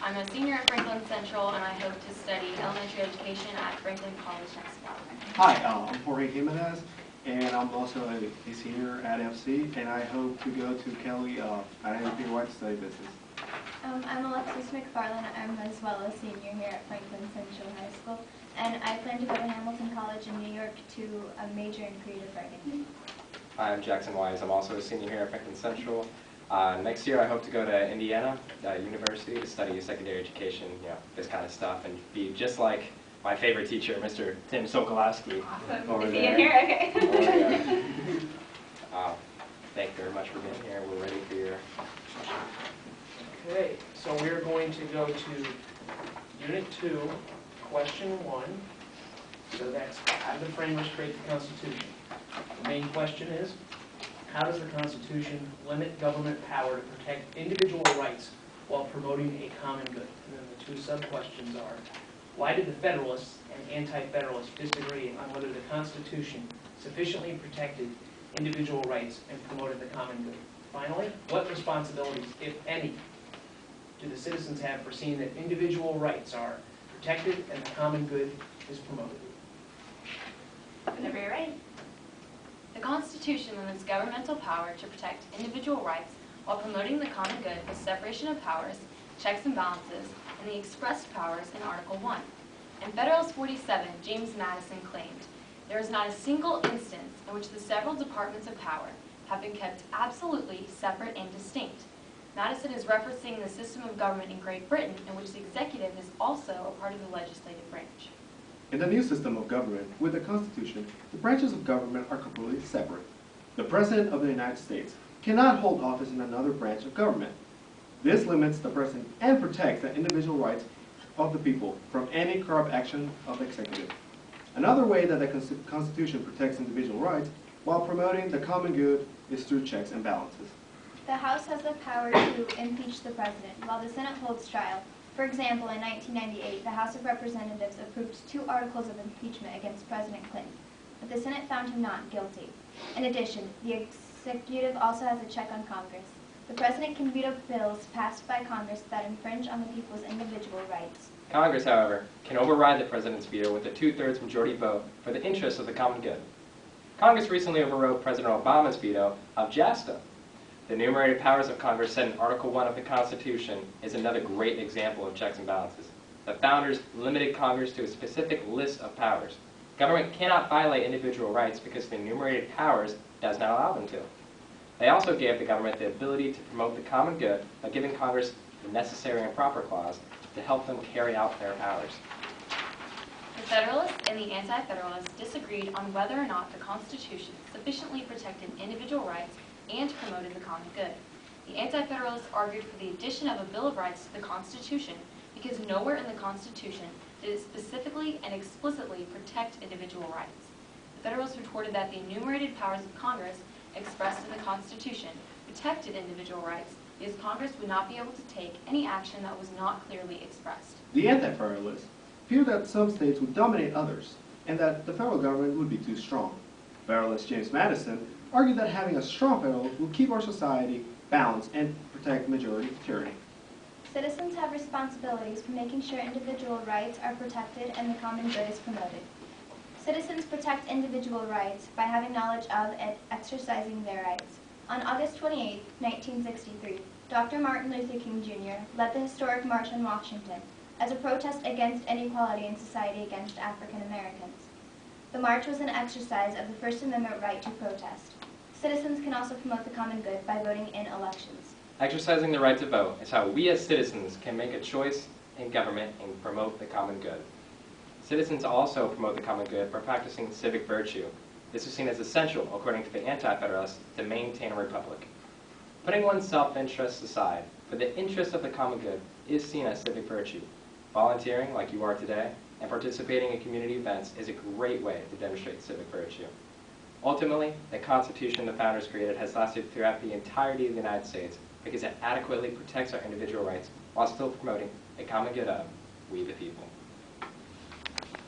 I'm a senior at Franklin Central, and I hope to study elementary education at Franklin College next fall. Hi, I'm Jorge Jimenez, and I'm also a senior at FC, and I hope to go to Kelly at NP White to study business. I'm Alexis McFarland. I'm as well a senior here at Franklin Central High School, and I plan to go to Hamilton College in New York to major in creative writing. Hi, I'm Jackson Wise. I'm also a senior here at Franklin Central. Next year I hope to go to Indiana University to study secondary education, this kind of stuff, and be just like my favorite teacher, Mr. Tim Sokolowski. Awesome. Over Is he there. in here? Okay. Thank you very much for being here. We're ready for your Okay, so we're going to go to Unit 2, Question 1. So that's how did the framers create the Constitution? The main question is, how does the Constitution limit government power to protect individual rights while promoting a common good? And then the two sub-questions are, why did the Federalists and Anti-Federalists disagree on whether the Constitution sufficiently protected individual rights and promoted the common good? Finally, what responsibilities, if any, do the citizens have for seeing that individual rights are protected and the common good is promoted? Whenever you're ready. The Constitution limits governmental power to protect individual rights while promoting the common good with separation of powers, checks and balances, and the expressed powers in Article 1. In Federalist 47, James Madison claimed, "There is not a single instance in which the several departments of power have been kept absolutely separate and distinct." Madison is referencing the system of government in Great Britain, in which the executive is also a part of the legislative branch. In the new system of government, with the Constitution, the branches of government are completely separate. The President of the United States cannot hold office in another branch of government. This limits the President and protects the individual rights of the people from any corrupt action of the executive. Another way that the Constitution protects individual rights while promoting the common good is through checks and balances. The House has the power to impeach the president, while the Senate holds trial. For example, in 1998, the House of Representatives approved 2 articles of impeachment against President Clinton, but the Senate found him not guilty. In addition, the executive also has a check on Congress. The president can veto bills passed by Congress that infringe on the people's individual rights. Congress, however, can override the president's veto with a 2/3 majority vote for the interests of the common good. Congress recently overrode President Obama's veto of JASTA. The enumerated powers of Congress set in Article 1 of the Constitution is another great example of checks and balances. The founders limited Congress to a specific list of powers. Government cannot violate individual rights because the enumerated powers does not allow them to. They also gave the government the ability to promote the common good by giving Congress the necessary and proper clause to help them carry out their powers. The Federalists and the Anti-Federalists disagreed on whether or not the Constitution sufficiently protected individual rights and promoted the common good. The Anti-Federalists argued for the addition of a Bill of Rights to the Constitution because nowhere in the Constitution did it specifically and explicitly protect individual rights. The Federalists retorted that the enumerated powers of Congress expressed in the Constitution protected individual rights because Congress would not be able to take any action that was not clearly expressed. The Anti-Federalists feared that some states would dominate others and that the federal government would be too strong. Federalist James Madison argued that having a strong federal will keep our society balanced and protect majority tyranny. Citizens have responsibilities for making sure individual rights are protected and the common good is promoted. Citizens protect individual rights by having knowledge of and exercising their rights. On August 28, 1963, Dr. Martin Luther King Jr. led the historic March on Washington as a protest against inequality in society against African Americans. The march was an exercise of the First Amendment right to protest. Citizens can also promote the common good by voting in elections. Exercising the right to vote is how we as citizens can make a choice in government and promote the common good. Citizens also promote the common good by practicing civic virtue. This is seen as essential, according to the Anti-Federalists, to maintain a republic. Putting one's self-interests aside for the interest of the common good is seen as civic virtue. Volunteering, like you are today, and participating in community events is a great way to demonstrate civic virtue. Ultimately, the Constitution the founders created has lasted throughout the entirety of the United States because it adequately protects our individual rights while still promoting the common good of we the people.